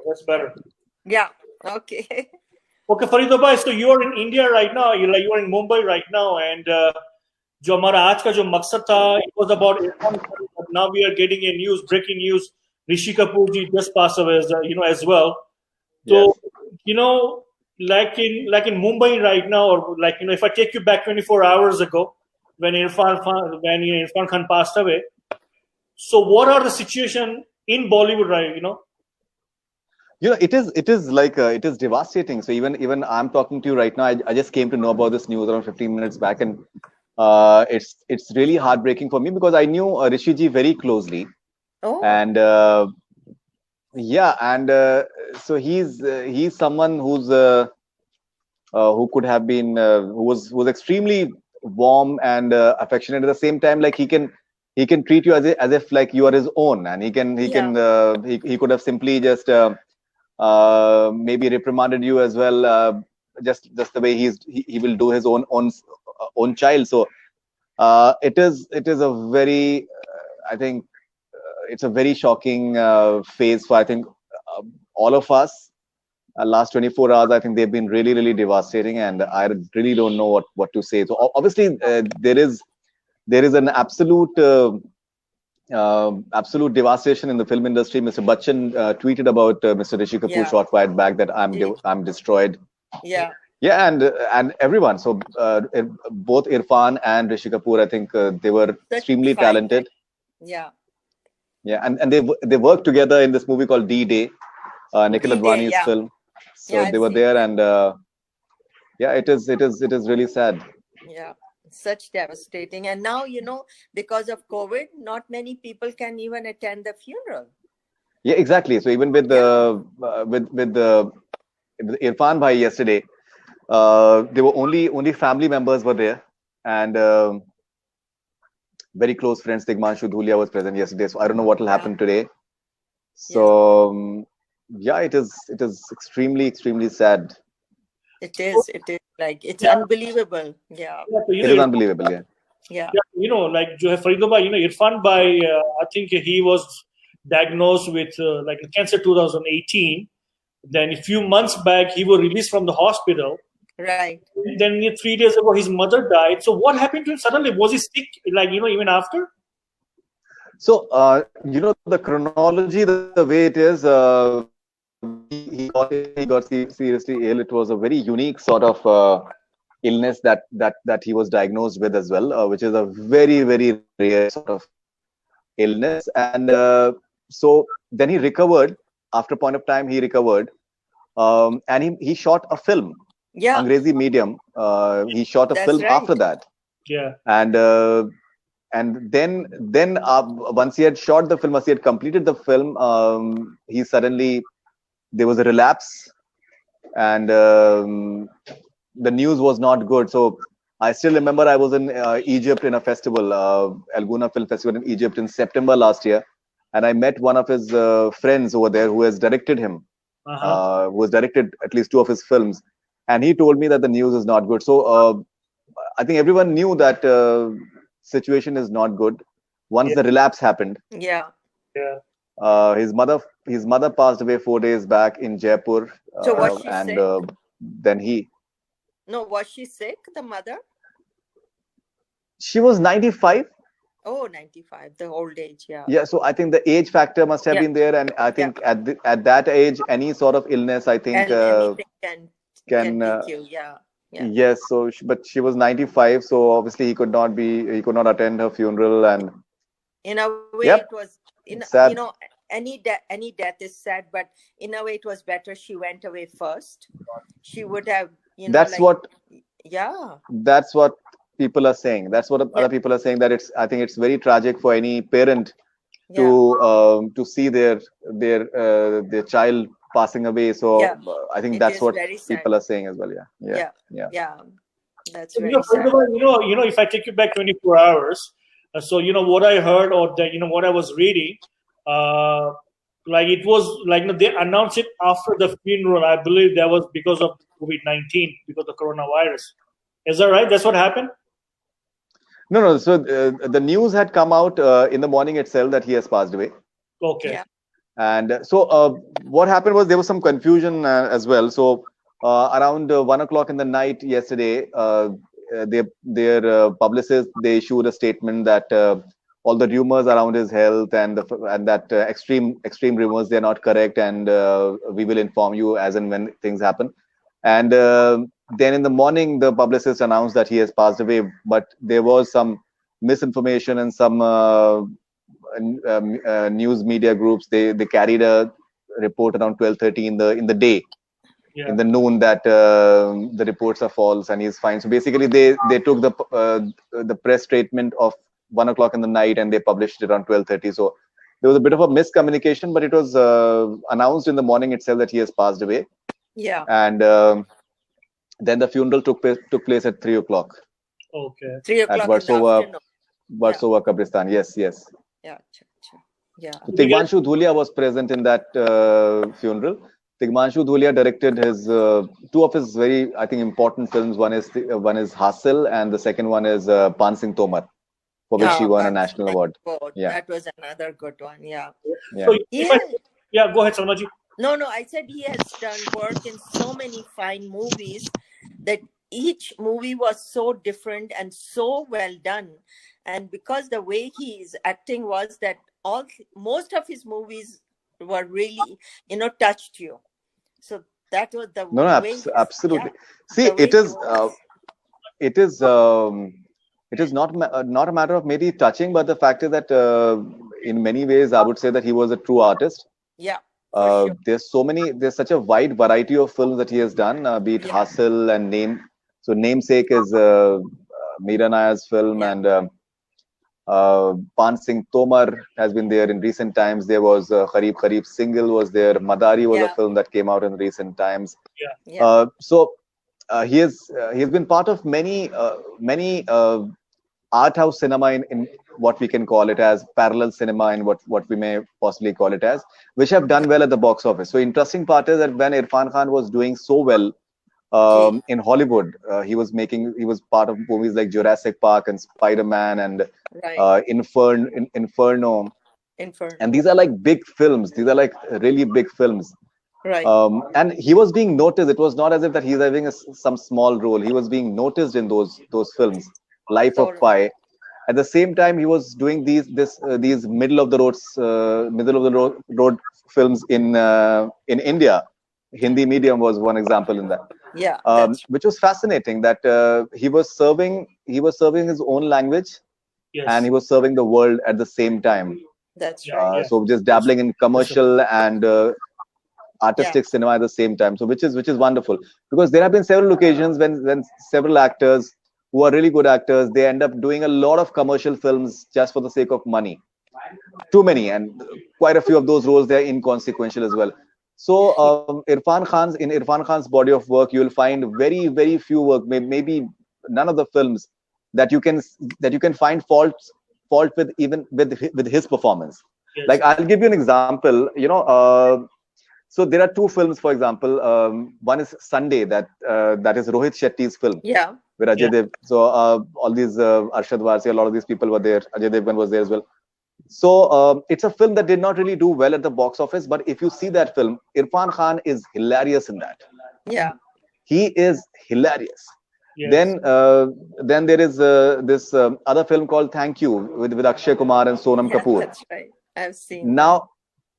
That's better. Yeah. Okay. Okay, Farid bhai, so you are in India right now. You are in Mumbai right now, and जो हमारा आज का जो मकसद था, it was about Irfan Khan, but now we are getting a breaking news. Rishi Kapoor ji just passed away, as well. So, Yes. like in Mumbai right now, or if I take you back 24 hours ago, when Irfan Khan passed away. So, what are the situation in Bollywood, right? It is like it is devastating. So even I'm talking to you right now. I just came to know about this news around 15 minutes back, and it's really heartbreaking for me because I knew Rishi ji very closely, Oh. and so he's someone who could have been who was extremely warm and affectionate at the same time. Like he can treat you as if like you are his own, and he could have simply just maybe reprimanded you as well, just the way he will do his own child. So it is a very I think it's a very shocking phase for I think all of us. Last 24 hours, I think they've been really devastating, and I really don't know what to say. So obviously there is an absolute absolute devastation in the film industry. Mr. Bachchan tweeted about Mr. Rishi Kapoor short while back that I'm destroyed. Yeah. Yeah, and everyone. So both Irfan and Rishi Kapoor, I think they were extremely talented. Yeah. Yeah, and they worked together in this movie called D-Day, Nikhil Advani's film. So they were there, and yeah, it is really sad. Yeah. Such devastating. And now, because of COVID, not many people can even attend the funeral. Yeah, exactly. So even with the Irfan bhai yesterday, there were only family members were there, and very close friends. Tigmanshu Dhulia was present yesterday, so I don't know what will happen today. So yeah, it is extremely sad. It is like it's unbelievable. Yeah. It is unbelievable. Yeah. Yeah. Like Farid bhai, Irfan bhai, I think he was diagnosed with like cancer 2018. Then a few months back, he was released from the hospital. Right. Then 3 days ago, his mother died. So what happened to him suddenly? Was he sick? Like even after? So the chronology, the way it is, he got seriously ill. It was a very unique sort of illness that he was diagnosed with as well, which is a very rare sort of illness. And so then he recovered. After a point of time, he recovered, and he shot a film. Yeah. Angrezi Medium. He shot a film after that. Yeah. And then once he had shot the film, once he had completed the film, he suddenly there was a relapse, and the news was not good. So I still remember I was in Egypt in a festival, El Guna Film Festival in Egypt in September last year, and I met one of his friends over there who has directed him, who has directed at least 2 of his films, and he told me that the news is not good. So I think everyone knew that situation is not good once the relapse happened. Yeah. His mother passed away 4 days back in Jaipur. So was she sick? Then he. No, was she sick, the mother? She was 95. Oh, 95, the old age, yeah. Yeah, so I think the age factor must have been there, and I think at that age, any sort of illness, I think anything can hit you, yeah. Yes, so but she was 95, so obviously he could not attend her funeral, and in a way it was sad. Any death is sad, but in a way it was better she went away first. She would have that's what people are saying. That's what other people are saying, that I think it's very tragic for any parent to see their child passing away. So I think that's what people are saying as well. Yeah. That's very sad. If I take you back 24 hours, so what I heard, or what I was reading, like it was like they announced it after the funeral. I believe that was because of COVID-19, because of coronavirus. Is that right? That's what happened? No. So the news had come out in the morning itself that he has passed away. Okay. And so what happened was there was some confusion as well. So around 1 o'clock in the night yesterday, their publicist, they issued a statement that all the rumors around his health and that extreme rumors, they're not correct, and we will inform you as and when things happen. And then in the morning, the publicist announced that he has passed away, but there was some misinformation and some news media groups. They carried a report around 12:30 in the day, Yeah. in the noon, that the reports are false and he's fine. So basically, they took the press statement of 1 o'clock in the night and they published it around 12:30. So there was a bit of a miscommunication, but it was announced in the morning itself that he has passed away. Yeah. And then the funeral took place at 3 o'clock Okay. 3 at o'clock in the afternoon. Versova Kabristan. Yes. Yeah. Yeah. Tigmanshu Dhulia was present in that funeral. Tigmanshu Dhulia directed his two of his very, I think, important films. One is Hasil, and the second one is Pan Singh Tomar, for which he won a national award. Yeah. That was another good one. Yeah. Yeah. So yeah, go ahead, Salmaji. No, I said he has done work in so many fine movies that each movie was so different and so well done. And because the way he is acting was that most of his movies were really, touched you. So that was the way. Absolutely. Yeah, see, it is not a matter of maybe touching, but the fact is that in many ways, I would say that he was a true artist. Yeah. Sure. There's such a wide variety of films that he has done, be it Hasil and Namesake is Meera Nair's film, and Pan Singh Tomar has been there in recent times. There was Kharib Single was there. Madari was a film that came out in recent times. Yeah. So he has been part of many art house cinema in what we can call it as parallel cinema, and what we may possibly call it as, which have done well at the box office. So interesting part is that when Irfan Khan was doing so well in Hollywood, he was part of movies like Jurassic Park and Spider-Man and Inferno. And these are like big films. These are like really big films. Right. And he was being noticed. It was not as if that he's having some small role. He was being noticed in those films. Life of Pi. At the same time, he was doing these middle of the road films in India. Hindi medium was one example in that. Yeah. Which was fascinating. That he was serving his own language, and he was serving the world at the same time. That's right. So just dabbling in commercial and artistic cinema at the same time. So which is wonderful, because there have been several occasions when several actors who are really good actors, they end up doing a lot of commercial films just for the sake of money. Too many, and quite a few of those roles, they're inconsequential as well. So Irfan Khan's body of work, you will find very, very few work, maybe none of the films that you can find fault with, even with his performance. Yes. Like, I'll give you an example. So there are two films, for example. One is Sunday, that is Rohit Shetty's film. Yeah. With Ajay Dev. So all these Arshad Varsi, a lot of these people were there. Ajay Devgan was there as well. So it's a film that did not really do well at the box office, but if you see that film, Irfan Khan is hilarious in that. Yeah. He is hilarious. Yes. Then there is this other film called Thank You with Akshay Kumar and Sonam Kapoor. That's right. I've seen. Now,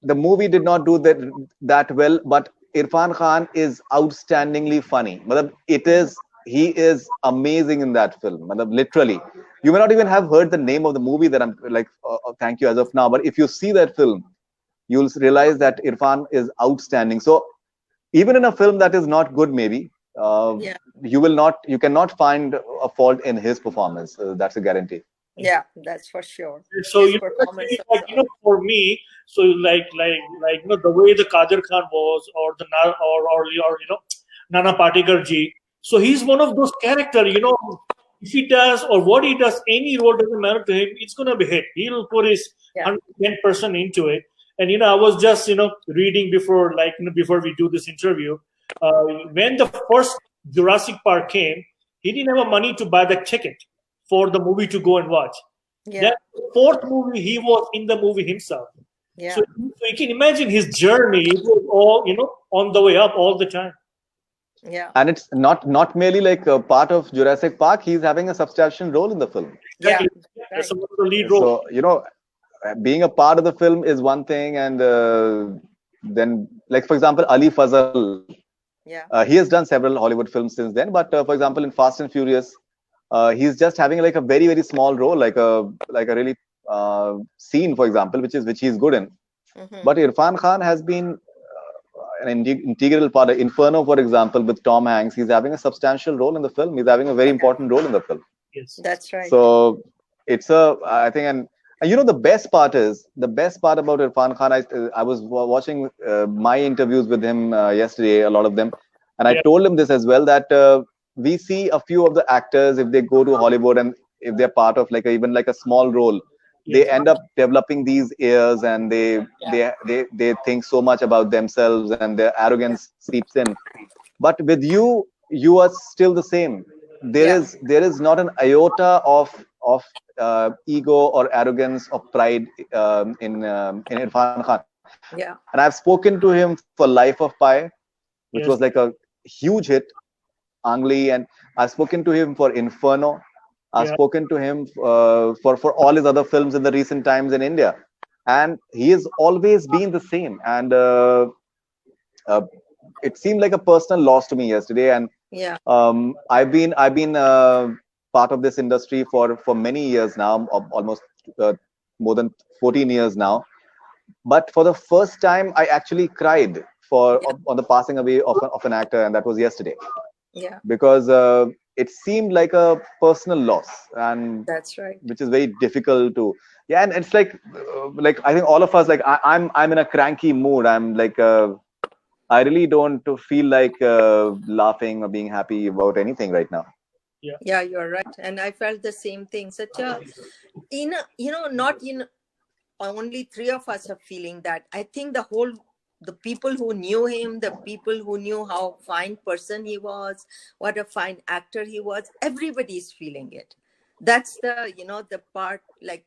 the movie did not do that well, but Irfan Khan is outstandingly funny. He is amazing in that film. Literally, you may not even have heard the name of the movie that I'm like, Thank You, as of now. But if you see that film, you'll realize that Irfan is outstanding. So even in a film that is not good, maybe you cannot find a fault in his performance. That's a guarantee. Yeah, that's for sure. So for me, so like the way the Kadir Khan was, or Nana Patekar ji. So he's one of those characters, if he does or what he does, any role doesn't matter to him, it's going to be hit. He'll put his 110% into it. And, I was just, reading before we do this interview, when the first Jurassic Park came, he didn't have money to buy the ticket for the movie to go and watch. Yeah. That fourth movie, he was in the movie himself. Yeah. So you can imagine his journey. It was all, on the way up all the time. Yeah. And it's not merely like a part of Jurassic Park. He's having a substantial role in the film. Exactly. Yeah. That's Right. one of the lead role. So being a part of the film is one thing, and then, like, for example, Ali Fazal, Yeah. he has done several Hollywood films since then. But for example, in Fast and Furious, he's just having like a very, very small role, like a really scene, for example, which he's good in. Mhm. But Irfan Khan has been an integral part. Inferno, for example, with Tom Hanks, he's having a substantial role in the film. He's having a very important role in the film. Yes. That's right. So it's I think, and the best part about Irfan Khan, I was watching my interviews with him yesterday, a lot of them, and I Yeah. told him this as well, that we see a few of the actors, if they go to Hollywood and if they're part of even like a small role, they Yes. end up developing these airs, and they think so much about themselves, and their arrogance seeps in. But with you are still the same. There is not an iota of ego or arrogance or pride in Irfan Khan. Yeah. And I've spoken to him for Life of Pi, which Yes. was like a huge hit, Angli, and I've spoken to him for Inferno. I've Yeah. spoken to him for all his other films in the recent times in India, and he has always been the same. And it seemed like a personal loss to me yesterday. And Yeah. I've been part of this industry for many years now, almost more than 14 years now. But for the first time, I actually cried on the passing away of an actor, and that was yesterday, Yeah. because it seemed like a personal loss, and That's right. which is very difficult to. Yeah, and it's like I think all of us, like I'm in a cranky mood. I'm like I really don't feel like laughing or being happy about anything right now. Yeah, you're right. And I felt the same thing. Such a, not only three of us are feeling that. I think the people who knew him, the people who knew how fine person he was, what a fine actor he was, everybody's feeling it. That's the part, like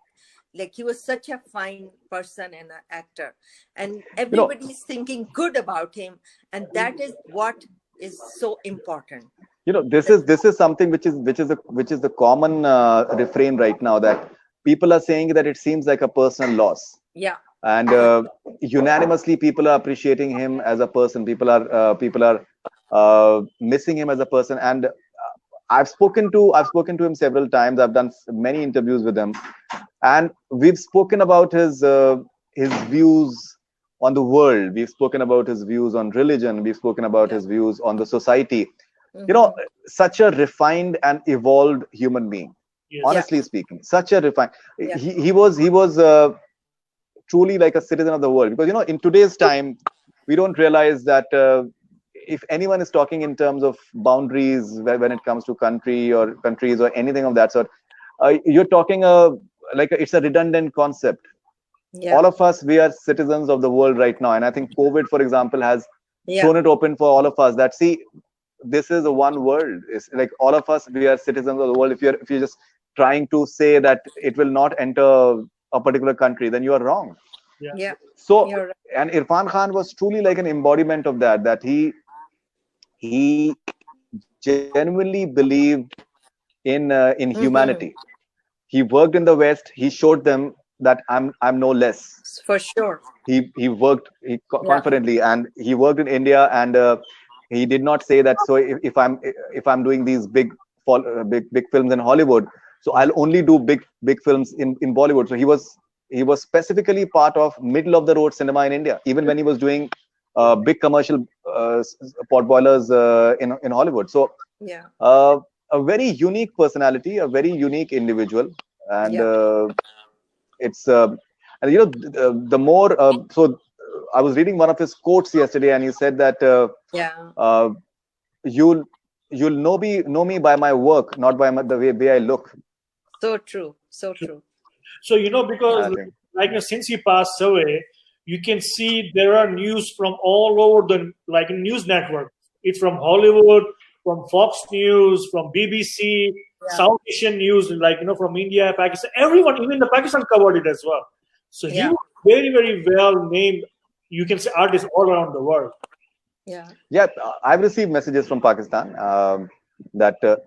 he was such a fine person and an actor, and everybody's thinking good about him, and that is what is so important. This is something which is the common refrain right now, that people are saying that it seems like a personal loss. Yeah. And unanimously, people are appreciating him as a person. People are missing him as a person. And I've spoken to him several times. I've done many interviews with him, and we've spoken about his views on the world. We've spoken about his views on religion. We've spoken about his views on the society. Mhm. Such a refined and evolved human being. Yes. Honestly speaking, such a refined. Yeah. He was truly like a citizen of the world, because in today's time, we don't realize that if anyone is talking in terms of boundaries when it comes to countries or anything of that sort, you're talking it's a redundant concept. Yeah. All of us, we are citizens of the world right now, and I think COVID, for example, has thrown it open for all of us, that see, this is a one world. It's like all of us, we are citizens of the world. If you're just trying to say that it will not enter a particular country, then you are wrong. Yeah. So, You're right. and Irfan Khan was truly like an embodiment of that he genuinely believed in humanity. He worked in the West. He showed them that I'm no less. For sure. He worked confidently, and he worked in India, and he did not say that. So if I'm doing these big films in Hollywood, so I'll only do big films in Bollywood. So he was specifically part of middle of the road cinema in India, even when he was doing big commercial potboilers in Hollywood. So Yeah. a very unique personality, a very unique individual, and it's and the more so I was reading one of his quotes yesterday, and he said that you'll know me by my work, not by the way I look. So true. So true. So because since he passed away, you can see there are news from all over the news network. It's from Hollywood, from Fox News, from BBC, South Asian news, from India, Pakistan. Everyone, even the Pakistan covered it as well. So he was very, very well named, you can say, artists all around the world. Yeah. Yeah, I've received messages from Pakistan that the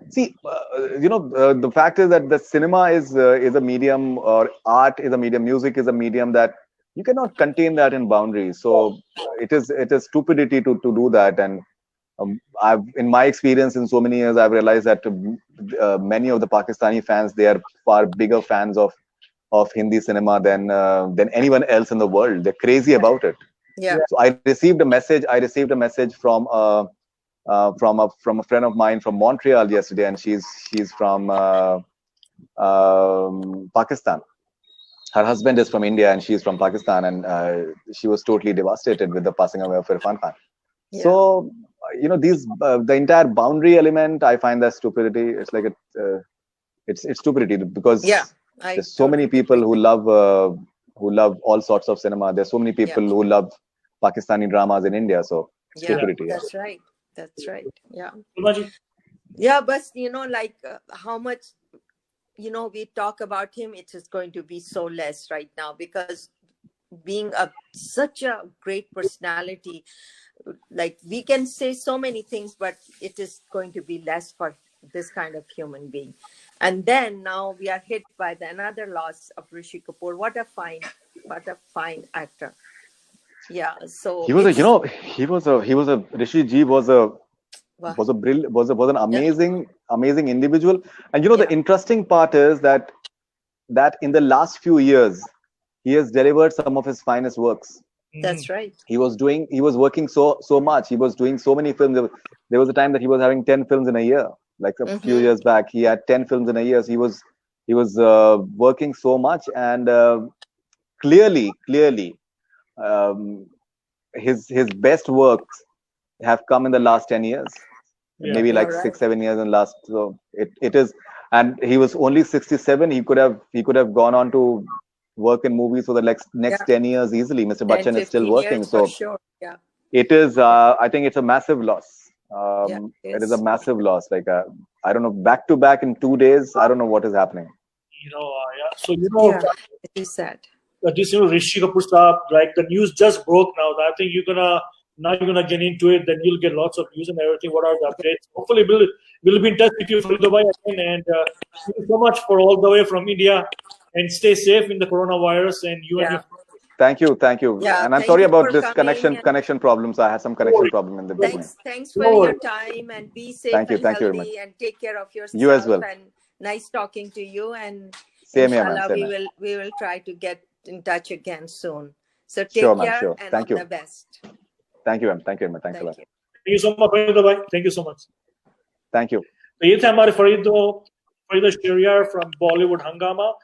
fact is that the cinema is a medium, or art is a medium, music is a medium that you cannot contain that in boundaries. So it is stupidity to do that. And in my experience in so many years, I've realized that many of the Pakistani fans, they are far bigger fans of Hindi cinema than anyone else in the world. They're crazy about it. Yeah. So I received a message from a friend of mine from Montreal yesterday, and she's from Pakistan. Her husband is from India, and she's from Pakistan, and she was totally devastated with the passing away of Irfan Khan. Yeah. So these the entire boundary element, I find that stupidity. It's like it's stupidity, because there's so many people who love all sorts of cinema. There's so many people who love Pakistani dramas in India. So stupidity. That's right. That's right. Yeah. Yeah, but like how much we talk about him, it is going to be so less right now, because being such a great personality, like we can say so many things, but it is going to be less for this kind of human being. And then now we are hit by another loss of Rishi Kapoor. What a fine actor. Yeah. So Rishi Ji was an amazing individual. And the interesting part is that in the last few years, he has delivered some of his finest works. That's right. He was working so much. He was doing so many films. There was a time that he was having 10 films in a year. Like a few years back, he had 10 films in a year. So he was working so much, and clearly, his best works have come in the last 10 years, maybe like 6-7 years in last. So it is, and he was only 67. He could have gone on to work in movies for the next 10 years easily. Mr. Bachchan is still working, so sure. Yeah. It is. I think it's a massive loss. It is a massive loss. Like I don't know, back to back in 2 days. I don't know what is happening. So it is sad. This Rishi Kapoor stuff, like the news just broke now. I think you're gonna get into it. Then you'll get lots of news and everything. What are the updates? Hopefully, we'll be in touch with you from Dubai again. And thank you so much for all the way from India. And stay safe in the coronavirus. And you and your. Thank you. Yeah, and I'm sorry about this connection problems. I had some connection problem in the beginning. Thanks for your time, and be safe and healthy, and take care of yourself. You as well. And nice talking to you. And same here, we will try to get in touch again soon. So take care and Thank you. The best. Thank you, ma'am. Thanks a lot. Thank you so much, Farid. Thank you so much. Thank you. तो ये थे हमारे Farid Shahryar from Bollywood Hungama.